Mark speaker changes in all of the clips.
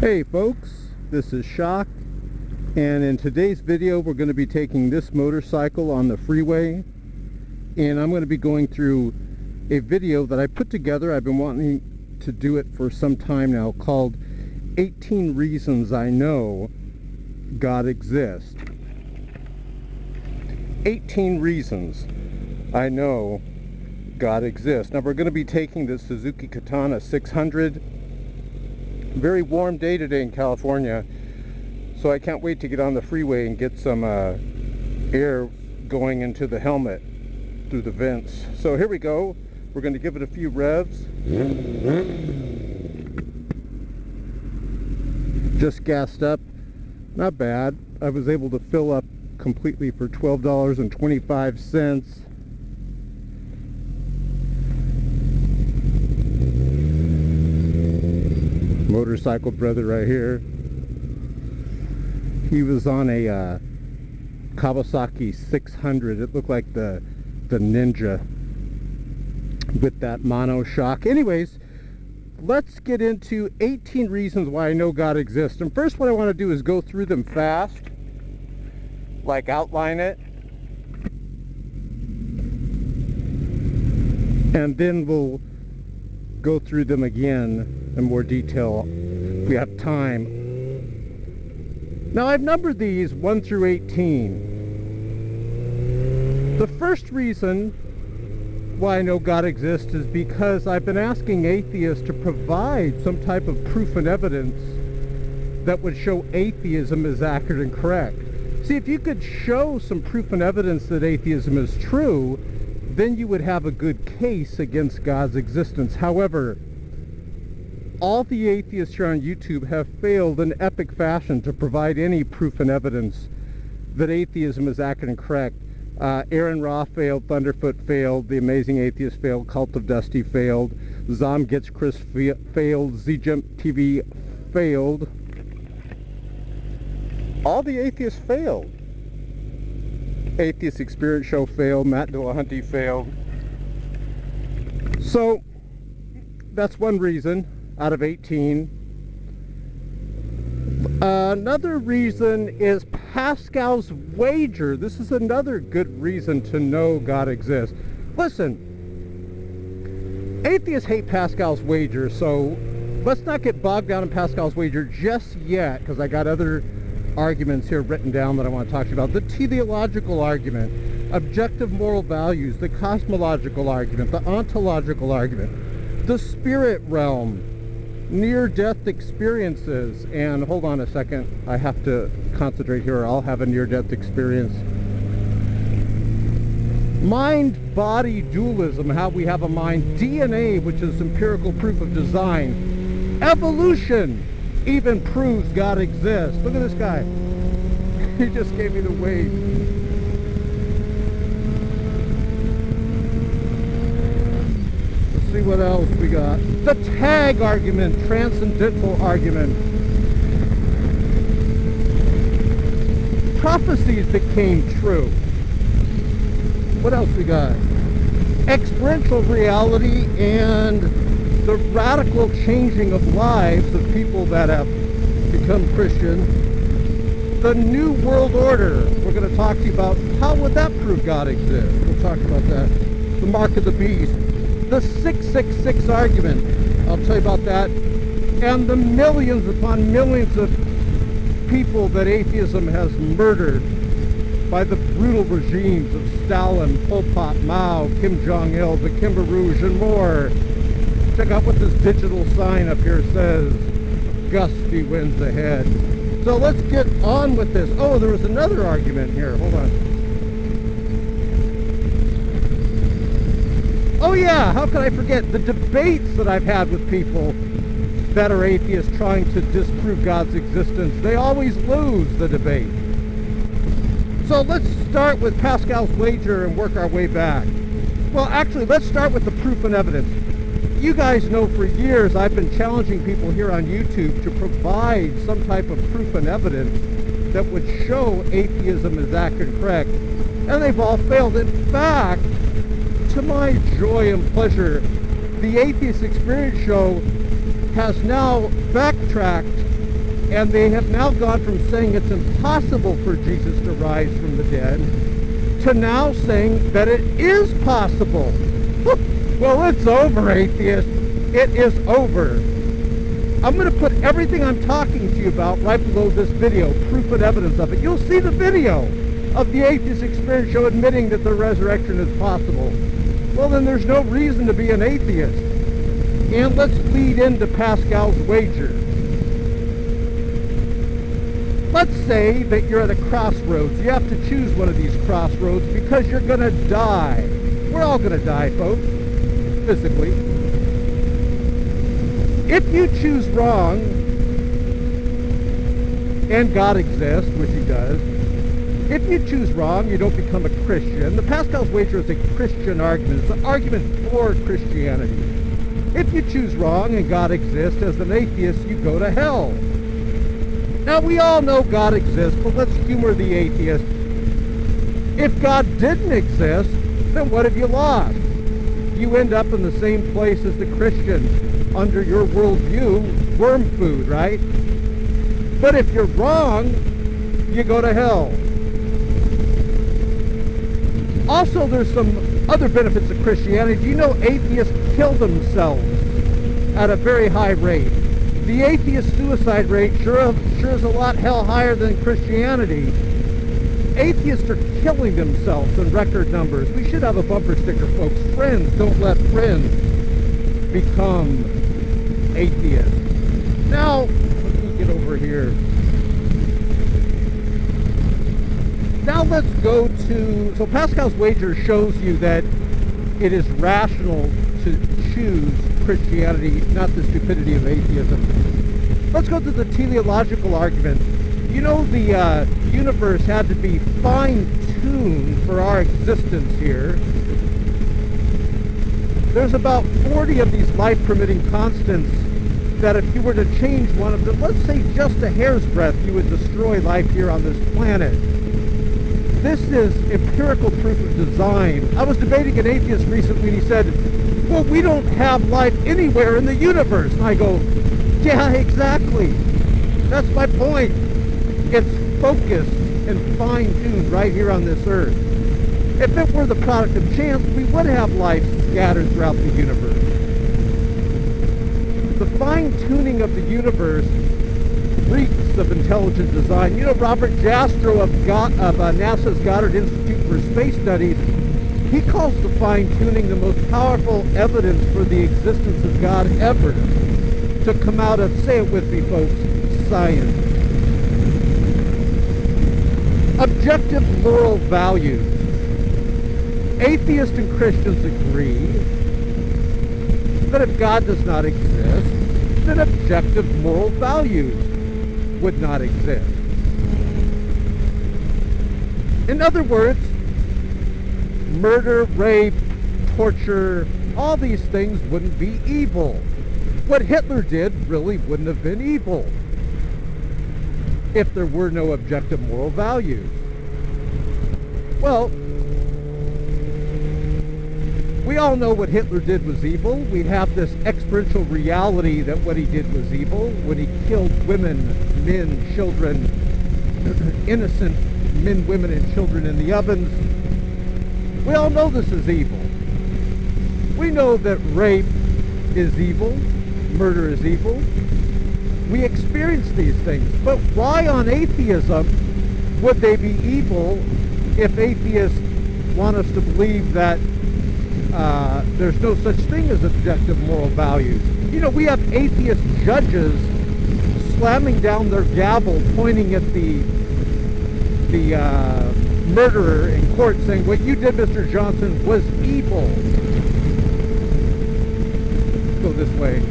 Speaker 1: Hey folks, this is Shock, and in today's video we're going to be taking this motorcycle on the freeway, and I'm going to be going through a video that I put together. I've been wanting to do it for some time now, called 18 Reasons I Know God Exists. 18 Reasons I Know God Exists. Now we're going to be taking this Suzuki Katana 600. Very warm day today in California, so I can't wait to get on the freeway and get some air going into the helmet through the vents. So here we go. We're going to give it a few revs. Just gassed up. Not bad. I was able to fill up completely for $12.25. Motorcycle brother right here. He was on a Kawasaki 600. It looked like the Ninja with that mono shock. Anyways, let's get into 18 reasons why I know God exists. And first, what I want to do is go through them fast, like outline it, and then we'll go through them again in more detail if we have time. Now, I've numbered these 1 through 18. The first reason why I know God exists is because I've been asking atheists to provide some type of proof and evidence that would show atheism is accurate and correct. See, if you could show some proof and evidence that atheism is true, then you would have a good case against God's existence. However, all the atheists here on YouTube have failed in epic fashion to provide any proof and evidence that atheism is accurate and correct. Aaron Ra failed, Thunderfoot failed, The Amazing Atheist failed, Cult of Dusty failed, Zom Gets Chris failed, ZJump TV failed. All the atheists failed. Atheist Experiential failed, Matt Dillahunty failed. So that's one reason out of 18. Another reason is Pascal's wager. This is another good reason to know God exists. Listen, atheists hate Pascal's wager, so let's not get bogged down in Pascal's wager just yet, because I got other arguments here written down that I want to talk to you about. The teleological argument, objective moral values, the cosmological argument, the ontological argument, the spirit realm, near-death experiences, and hold on a second, I have to concentrate here or I'll have a near-death experience. Mind-body dualism, how we have a mind, DNA, which is empirical proof of design, evolution even proves God exists. Look at this guy. He just gave me the wave. See what else we got. The tag argument, transcendental argument. Prophecies that came true. What else we got? Experiential reality and the radical changing of lives of people that have become Christian. The New World Order. We're going to talk to you about how would that prove God exists. We'll talk about that. The mark of the beast. The 666 argument, I'll tell you about that, and the millions upon millions of people that atheism has murdered by the brutal regimes of Stalin, Pol Pot, Mao, Kim Jong-il, the Khmer Rouge, and more. Check out what this digital sign up here says. Gusty winds ahead. So let's get on with this. Oh, there was another argument here. Hold on. Oh yeah, how could I forget the debates that I've had with people that are atheists trying to disprove God's existence. They always lose the debate. So let's start with Pascal's wager and work our way back. Well, actually, let's start with the proof and evidence. You guys know for years I've been challenging people here on YouTube to provide some type of proof and evidence that would show atheism is accurate and correct. And they've all failed. In fact, to my joy and pleasure, the Atheist Experience show has now backtracked And they have now gone from saying it's impossible for Jesus to rise from the dead to now saying that it is possible. Well, it's over, atheist. It is over. I'm going to put everything I'm talking to you about right below this video, proof and evidence of it. You'll see the video of the Atheist Experiential admitting that the resurrection is possible. Well, then there's no reason to be an atheist. And let's lead into Pascal's wager. Let's say that you're at a crossroads. You have to choose one of these crossroads because you're going to die. We're all going to die, folks, physically. If you choose wrong, and God exists, which he does, if you choose wrong, you don't become a Christian. The Pascal's wager is a Christian argument. It's an argument for Christianity. If you choose wrong and God exists, as an atheist, you go to hell. Now, we all know God exists, but let's humor the atheist. If God didn't exist, then what have you lost? You end up in the same place as the Christian, under your worldview, worm food, right? But if you're wrong, you go to hell. Also, there's some other benefits of Christianity. Do you know atheists kill themselves at a very high rate? The atheist suicide rate sure is a lot hell higher than Christianity. Atheists are killing themselves in record numbers. We should have a bumper sticker, folks. Friends, don't let friends become atheists. Now, let me get over here. Now let's go to, so Pascal's wager shows you that it is rational to choose Christianity, not the stupidity of atheism. Let's go to the teleological argument. You know, the universe had to be fine-tuned for our existence here. There's about 40 of these life-permitting constants that if you were to change one of them, let's say just a hair's breadth, you would destroy life here on this planet. This is empirical proof of design. I was debating an atheist recently, and he said, well, we don't have life anywhere in the universe. And I go, yeah, exactly. That's my point. It's focused and fine-tuned right here on this earth. If it were the product of chance, we would have life scattered throughout the universe. The fine-tuning of the universe reeks of intelligent design. You know, Robert Jastrow of NASA's Goddard Institute for Space Studies, he calls the fine-tuning the most powerful evidence for the existence of God ever to come out of, say it with me, folks, science. Objective moral values. Atheists and Christians agree that if God does not exist, then objective moral values would not exist. In other words, murder, rape, torture, all these things wouldn't be evil. What Hitler did really wouldn't have been evil if there were no objective moral values. Well, we all know what Hitler did was evil. We have this experiential reality that what he did was evil. When he killed women, men, children, innocent men, women, and children in the ovens. We all know this is evil. We know that rape is evil, murder is evil. We experience these things. But why on atheism would they be evil if atheists want us to believe that there's no such thing as objective moral values? You know, we have atheist judges slamming down their gavel, pointing at the murderer in court, saying, what you did, Mr. Johnson, was evil. Let's go this way.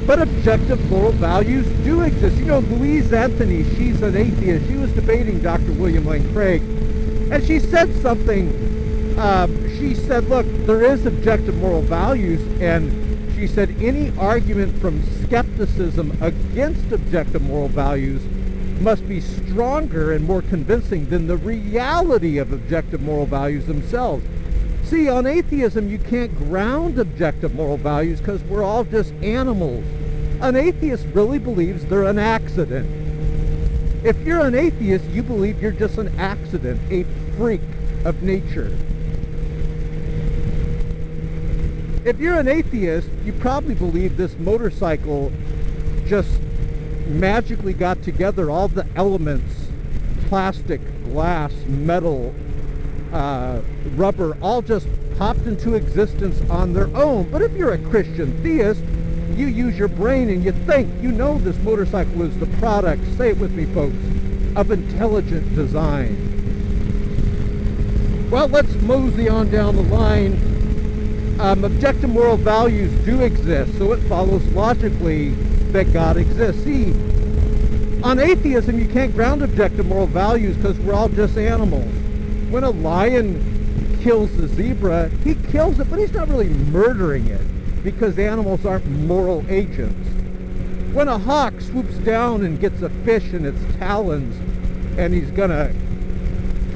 Speaker 1: But objective moral values do exist. You know, Louise Anthony, she's an atheist. She was debating Dr. William Lane Craig, and she said something. She said, look, there is objective moral values, and she said any argument from skepticism against objective moral values must be stronger and more convincing than the reality of objective moral values themselves. See, on atheism, you can't ground objective moral values because we're all just animals. An atheist really believes they're an accident. If you're an atheist, you believe you're just an accident, a freak of nature. If you're an atheist, you probably believe this motorcycle just magically got together all the elements, plastic, glass, metal, rubber, all just popped into existence on their own. But if you're a Christian theist, you use your brain and you think, you know this motorcycle is the product, say it with me folks, of intelligent design. Well, let's mosey on down the line. Objective moral values do exist, so it follows logically that God exists. See, on atheism, you can't ground objective moral values because we're all just animals. When a lion kills a zebra, he kills it, but he's not really murdering it, because animals aren't moral agents. When a hawk swoops down and gets a fish in its talons and he's gonna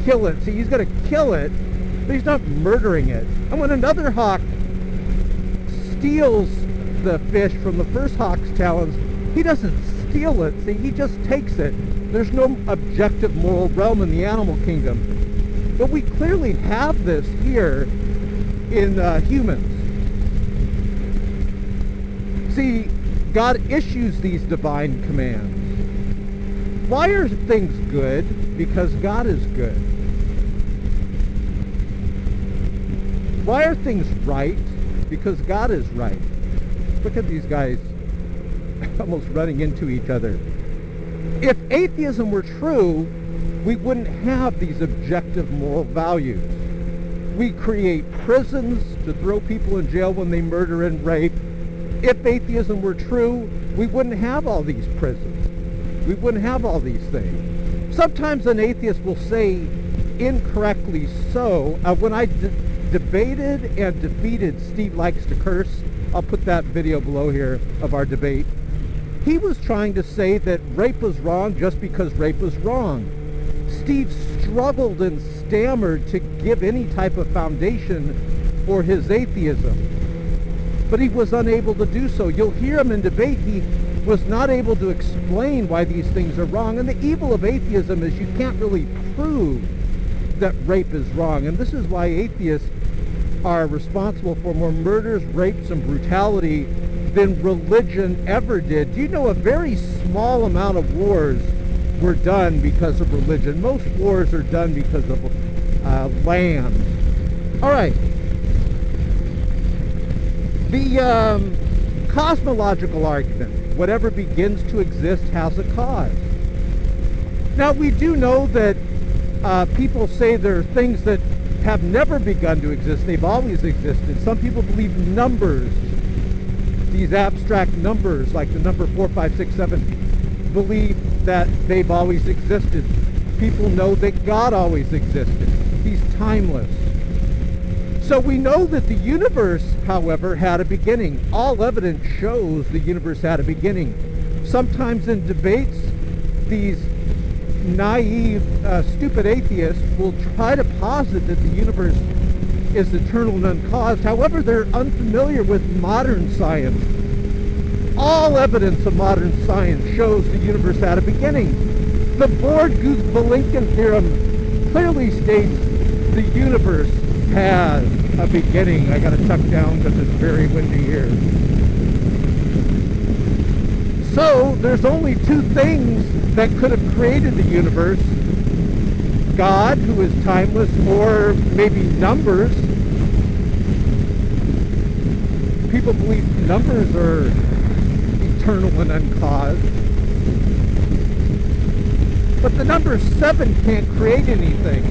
Speaker 1: kill it, see, he's gonna kill it, but he's not murdering it. And when another hawk steals the fish from the first hawk's talons, he doesn't steal it, see, he just takes it. There's no objective moral realm in the animal kingdom. But we clearly have this here in humans. See, God issues these divine commands. Why are things good? Because God is good. Why are things right? Because God is right. Look at these guys almost running into each other. If atheism were true, we wouldn't have these objective moral values. We create prisons to throw people in jail when they murder and rape. If atheism were true, we wouldn't have all these prisons. We wouldn't have all these things. Sometimes an atheist will say incorrectly so. When I debated and defeated Steve Likes to Curse, I'll put that video below here of our debate, he was trying to say that rape was wrong just because rape was wrong. Steve struggled and stammered to give any type of foundation for his atheism, but he was unable to do so. You'll hear him in debate. He was not able to explain why these things are wrong. And the evil of atheism is you can't really prove that rape is wrong. And this is why atheists are responsible for more murders, rapes, and brutality than religion ever did. Do you know a very small amount of wars were done because of religion? Most wars are done because of land. All right. The cosmological argument, whatever begins to exist has a cause. Now, we do know that people say there are things that have never begun to exist. They've always existed. Some people believe numbers, these abstract numbers like the number 4, 5, 6, 7, believe that they've always existed. People know that God always existed. He's timeless. So we know that the universe, however, had a beginning. All evidence shows the universe had a beginning. Sometimes in debates, these naive, stupid atheists will try to posit that the universe is eternal and uncaused. However, they're unfamiliar with modern science. All evidence of modern science shows the universe had a beginning. The Bohr-Guth-Vilenkin theorem clearly states the universe has a beginning. I got to tuck down because it's very windy here. So there's only two things that could have created the universe: God, who is timeless, or maybe numbers. People believe numbers are eternal and uncaused. But the number 7 can't create anything.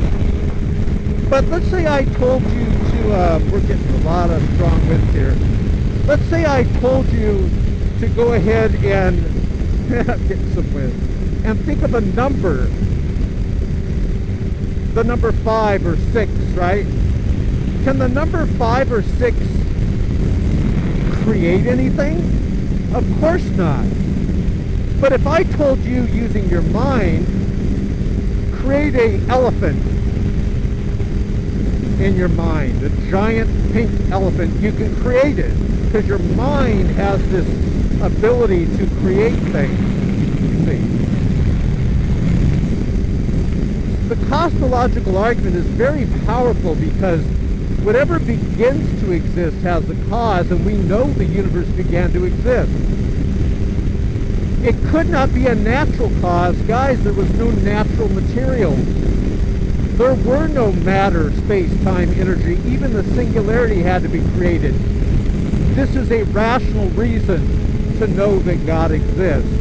Speaker 1: But let's say I told you to, we're getting a lot of strong winds here. Let's say I told you to go ahead and get some wind and think of a number, the number 5 or 6, right? Can the number 5 or 6 create anything? Of course not. But if I told you, using your mind, create an elephant in your mind, a giant pink elephant, you can create it because your mind has this ability to create things, you see. The cosmological argument is very powerful because whatever begins to exist has a cause, and we know the universe began to exist. It could not be a natural cause. Guys, there was no natural material. There were no matter, space, time, energy. Even the singularity had to be created. This is a rational reason to know that God exists.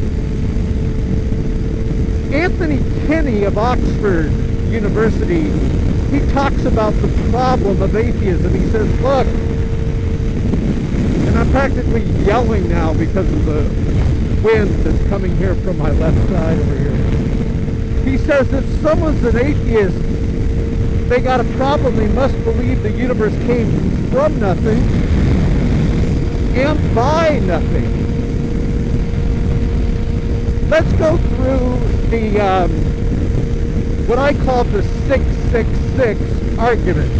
Speaker 1: Anthony Kenny of Oxford University, he talks about the problem of atheism. He says, look, and I'm practically yelling now because of the wind that's coming here from my left side over here. He says if someone's an atheist, they got a problem. They must believe the universe came from nothing and by nothing. Let's go through the what I call the 666 argument.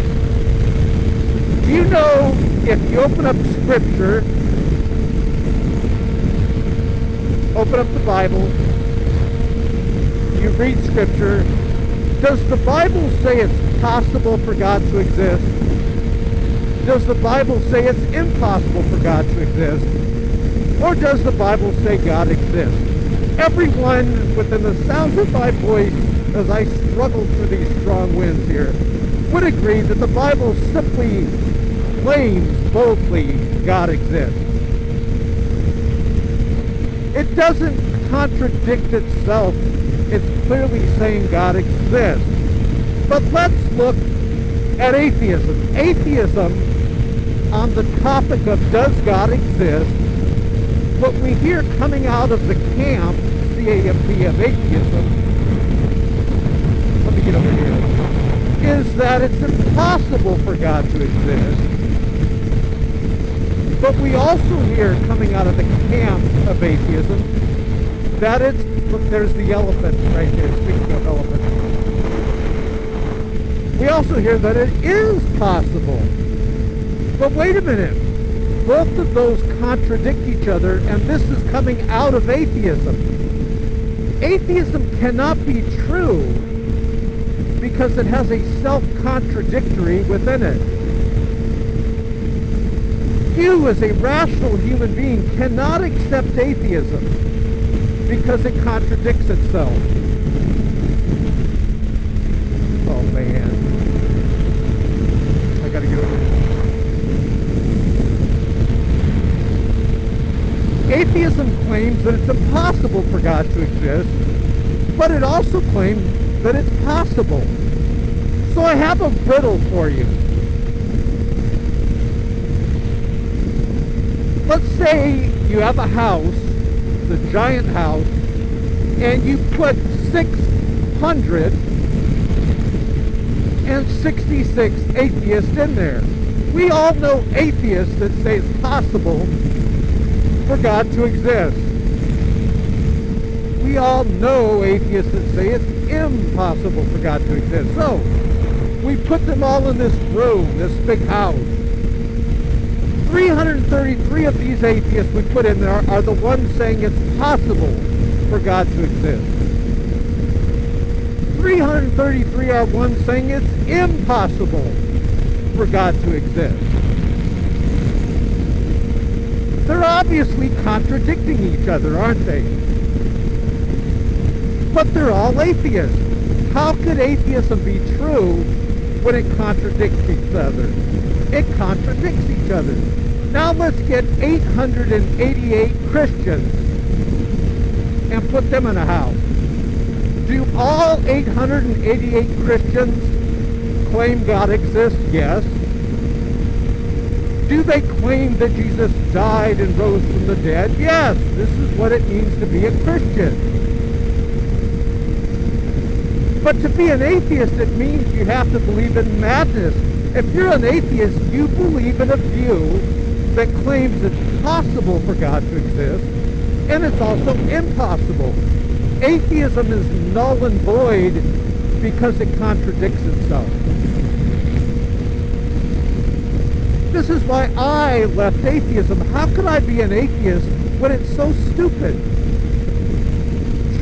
Speaker 1: Do you know, if you open up Scripture, open up the Bible, you read Scripture, does the Bible say it's possible for God to exist? Does the Bible say it's impossible for God to exist? Or does the Bible say God exists? Everyone within the sound of my voice, as I struggle through these strong winds here, would agree that the Bible simply claims boldly God exists. It doesn't contradict itself. It's clearly saying God exists. But let's look at atheism. Atheism, on the topic of does God exist, what we hear coming out of the camp, C-A-M-P, of atheism, let me get over here, is that it's impossible for God to exist. But we also hear coming out of the camp of atheism that it's, look, there's the elephant right there, speaking of elephants. We also hear that it is possible. But wait a minute. Both of those contradict each other, and this is coming out of atheism. Atheism cannot be true because it has a self-contradictory within it. You, as a rational human being, cannot accept atheism because it contradicts itself. Oh, man. I gotta get over here. Atheism claims that it's impossible for God to exist, but it also claims that it's possible. So I have a riddle for you. Let's say you have a house, it's a giant house, and you put 666 atheists in there. We all know atheists that say it's possible for God to exist. We all know atheists that say it's impossible for God to exist. So, we put them all in this room, this big house. 333 of these atheists we put in there are the ones saying it's possible for God to exist. 333 are ones saying it's impossible for God to exist. They're obviously contradicting each other, aren't they? But they're all atheists. How could atheism be true when it contradicts each other? It contradicts each other. Now let's get 888 Christians and put them in a house. Do all 888 Christians claim God exists? Yes. Do they claim that Jesus died and rose from the dead? Yes. This is what it means to be a Christian. But to be an atheist, it means you have to believe in madness. If you're an atheist, you believe in a view that claims it's possible for God to exist, and it's also impossible. Atheism is null and void because it contradicts itself. This is why I left atheism. How could I be an atheist when it's so stupid?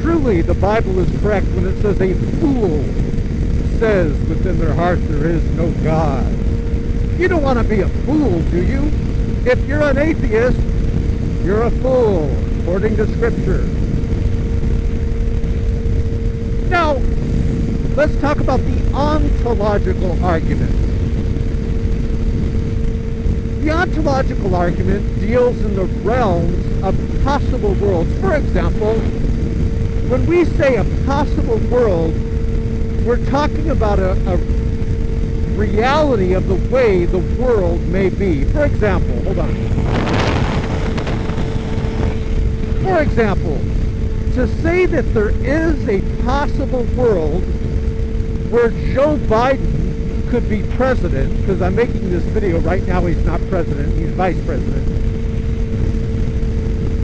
Speaker 1: Truly, the Bible is correct when it says a fool says within their heart there is no God. You don't want to be a fool, do you? If you're an atheist, you're a fool, according to Scripture. Now, let's talk about the ontological argument. The ontological argument deals in the realms of possible worlds. For example, when we say a possible world, we're talking about a reality of the way the world may be. For example, hold on. For example, to say that there is a possible world where Joe Biden could be president, because I'm making this video right now, he's not president, he's vice president,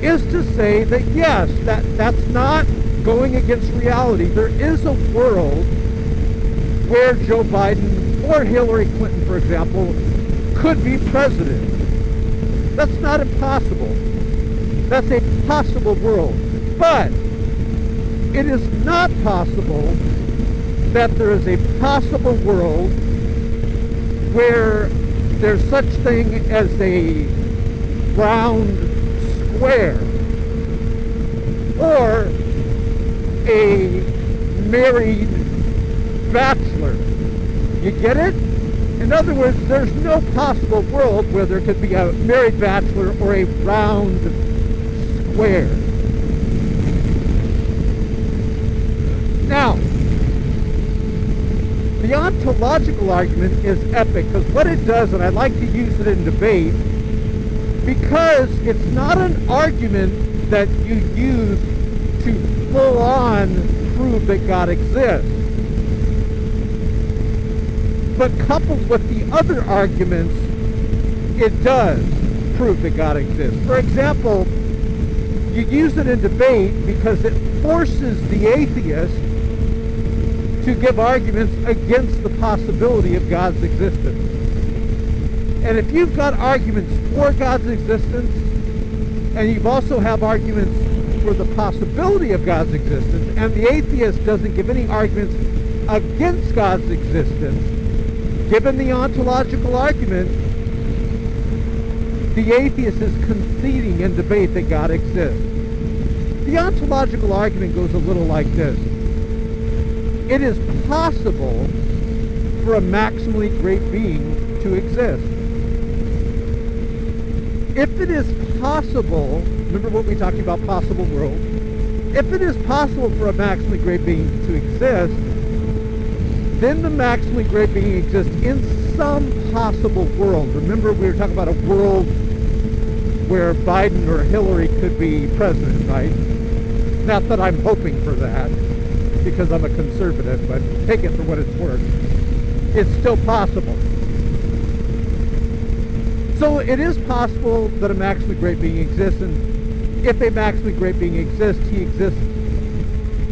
Speaker 1: is to say that yes, that's not going against reality. There is a world where Joe Biden or Hillary Clinton, for example, could be president. That's not impossible. That's a possible world. But it is not possible that there is a possible world where there's such thing as a round square or a married bachelor. You get it? In other words, there's no possible world where there could be a married bachelor or a round square. Now, the ontological argument is epic because what it does, and I like to use it in debate, because it's not an argument that you use to full-on prove that God exists. But coupled with the other arguments, it does prove that God exists. For example, you use it in debate because it forces the atheist to give arguments against the possibility of God's existence. And if you've got arguments for God's existence, and you also have arguments for the possibility of God's existence, and the atheist doesn't give any arguments against God's existence, given the ontological argument, the atheist is conceding in debate that God exists. The ontological argument goes a little like this. It is possible for a maximally great being to exist. If it is possible, remember what we talked about, possible world, if it is possible for a maximally great being to exist, then the maximally great being exists in some possible world. Remember, we were talking about a world where Biden or Hillary could be president, right? Not that I'm hoping for that, because I'm a conservative, but take it for what it's worth. It's still possible. So it is possible that a maximally great being exists, and if a maximally great being exists, he exists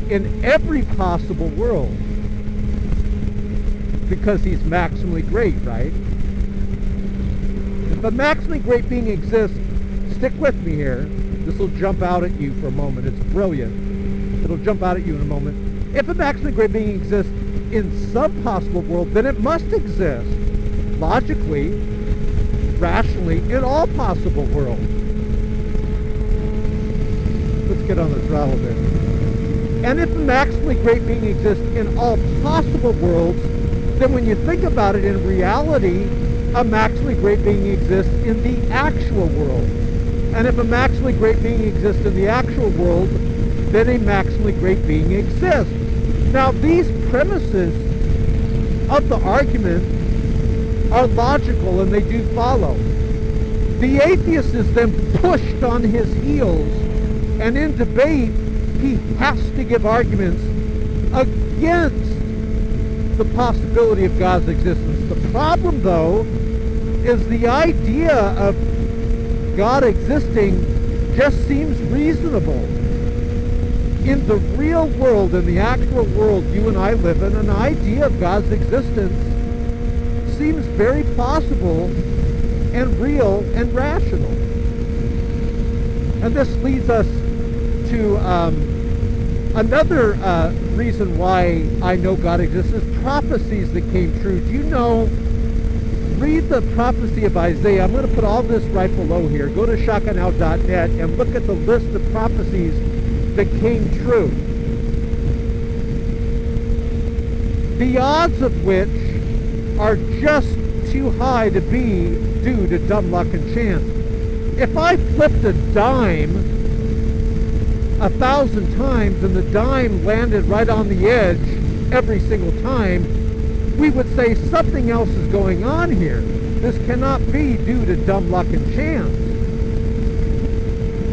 Speaker 1: in every possible world, because he's maximally great, right? If a maximally great being exists, stick with me here. This will jump out at you for a moment. It's brilliant. It'll jump out at you in a moment. If a maximally great being exists in some possible world, then it must exist logically, rationally, in all possible worlds. Let's get on the throttle a bit. And if a maximally great being exists in all possible worlds, then when you think about it, in reality, a maximally great being exists in the actual world. And if a maximally great being exists in the actual world, then a maximally great being exists. Now, these premises of the argument are logical, and they do follow. The atheist is then pushed on his heels, and in debate, he has to give arguments against the possibility of God's existence. The problem, though, is the idea of God existing just seems reasonable. In the real world, in the actual world you and I live in, an idea of God's existence seems very possible and real and rational. And this leads us to another reason why I know God exists is prophecies that came true. Do you know, read the prophecy of Isaiah. I'm going to put all this right below here. Go to shakanow.net and look at the list of prophecies that came true, the odds of which are just too high to be due to dumb luck and chance. If I flipped a dime 1,000 times and the dime landed right on the edge every single time, we would say something else is going on here. This cannot be due to dumb luck and chance.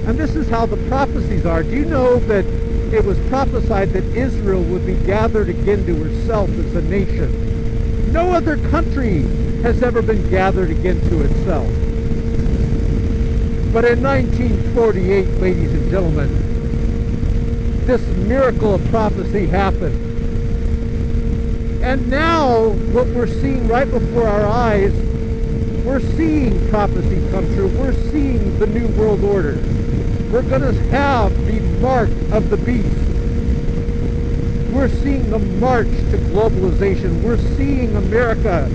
Speaker 1: And this is how the prophecies are. Do you know that it was prophesied that Israel would be gathered again to herself as a nation? No other country has ever been gathered again to itself. But in 1948, ladies and gentlemen, this miracle of prophecy happened. And now, what we're seeing right before our eyes, we're seeing prophecy come true. We're seeing the New World Order. We're going to have the mark of the beast. We're seeing the march to globalization. We're seeing America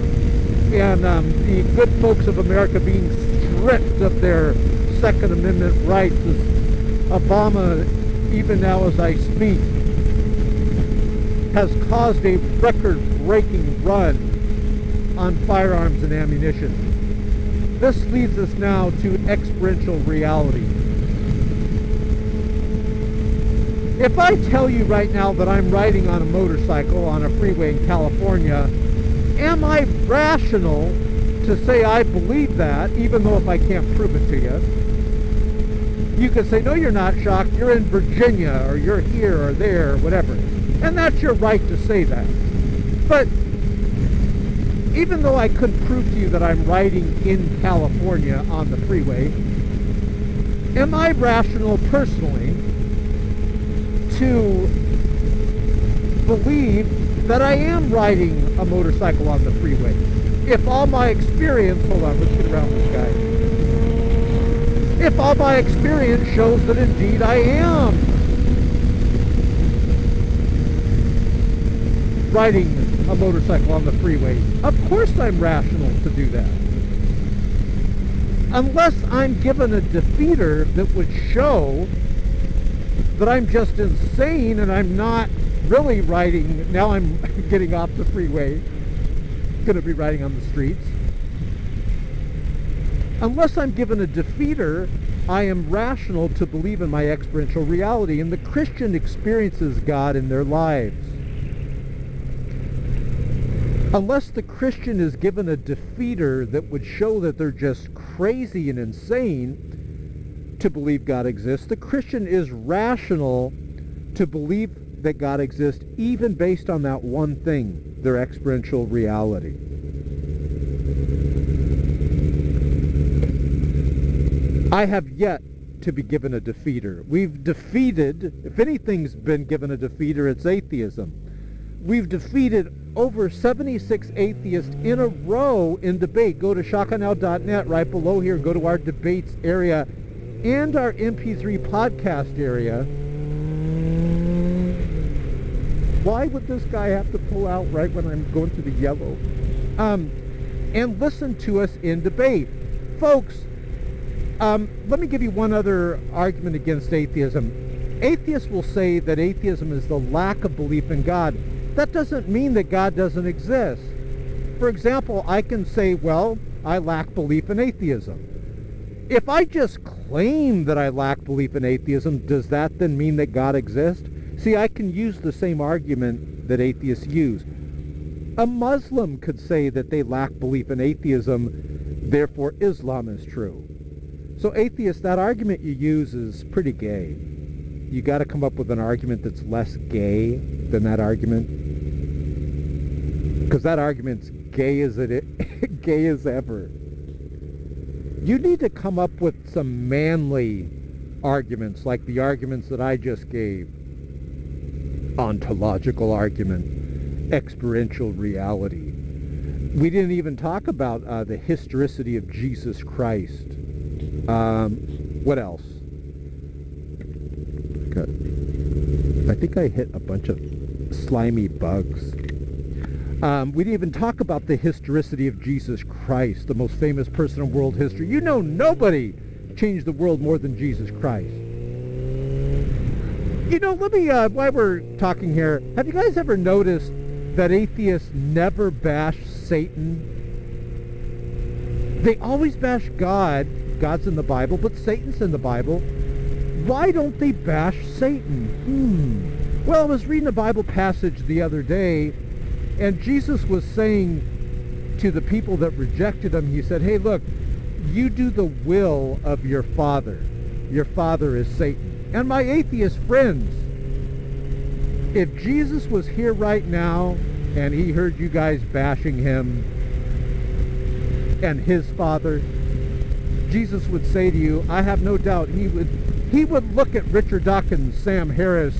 Speaker 1: and the good folks of America being stripped of their Second Amendment rights. As Obama, even now as I speak, has caused a record-breaking run on firearms and ammunition. This leads us now to experiential reality. If I tell you right now that I'm riding on a motorcycle on a freeway in California, am I rational to say I believe that, even though if I can't prove it to you? You could say, no, you're not shocked. You're in Virginia, or you're here or there, or whatever. And that's your right to say that. But even though I couldn't prove to you that I'm riding in California on the freeway, am I rational personally to believe that I am riding a motorcycle on the freeway? If all my experience, hold on, let's get around this guy. If all my experience shows that indeed I am riding a motorcycle on the freeway, of course I'm rational to do that. Unless I'm given a defeater that would show that I'm just insane and I'm not really riding, now I'm getting off the freeway, going to be riding on the streets. Unless I'm given a defeater, I am rational to believe in my experiential reality, and the Christian experiences God in their lives. Unless the Christian is given a defeater that would show that they're just crazy and insane to believe God exists, the Christian is rational to believe that God exists, even based on that one thing, their experiential reality. I have yet to be given a defeater. We've defeated, if anything's been given a defeater, it's atheism. We've defeated over 76 atheists in a row in debate. Go to shakanow.net right below here. Go to our debates area and our MP3 podcast area. Why would this guy have to pull out right when I'm going through the yellow? And listen to us in debate. Folks, let me give you one other argument against atheism. Atheists will say that atheism is the lack of belief in God. That doesn't mean that God doesn't exist. For example, I can say, well, I lack belief in atheism. If I just claim that I lack belief in atheism, does that then mean that God exists? See, I can use the same argument that atheists use. A Muslim could say that they lack belief in atheism, therefore Islam is true. So atheists, that argument you use is pretty gay. You got to come up with an argument that's less gay than that argument, because that argument's gay as gay as ever. You need to come up with some manly arguments, like the arguments that I just gave. Ontological argument, experiential reality, We didn't even talk about the historicity of Jesus Christ. What else? God, I think I hit a bunch of slimy bugs. We didn't even talk about the historicity of Jesus Christ, the most famous person in world history. You know, nobody changed the world more than Jesus Christ. You know, let me, while we're talking here, have you guys ever noticed that atheists never bash Satan? They always bash God. God's in the Bible, but Satan's in the Bible. Why don't they bash Satan? Well, I was reading a Bible passage the other day, and Jesus was saying to the people that rejected him, he said, hey, look, you do the will of your father. Your father is Satan. And my atheist friends, if Jesus was here right now and he heard you guys bashing him and his father, Jesus would say to you, I have no doubt he would look at Richard Dawkins, Sam Harris,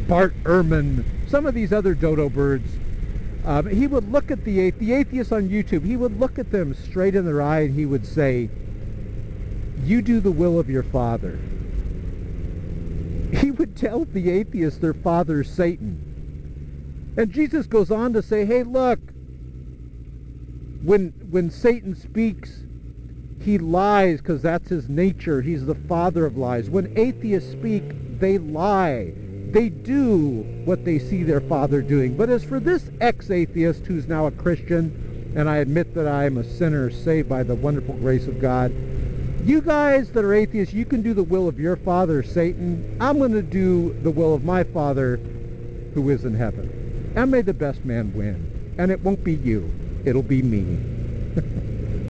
Speaker 1: Bart Ehrman, some of these other dodo birds. He would look at the atheists on YouTube. He would look at them straight in their eye and he would say, you do the will of your father. He would tell the atheists their father's Satan. And Jesus goes on to say, hey, look, when Satan speaks, he lies because that's his nature. He's the father of lies. When atheists speak, they lie. They do what they see their father doing. But as for this ex-atheist who's now a Christian, and I admit that I am a sinner saved by the wonderful grace of God, you guys that are atheists, you can do the will of your father, Satan. I'm going to do the will of my Father who is in heaven. And may the best man win. And it won't be you. It'll be me.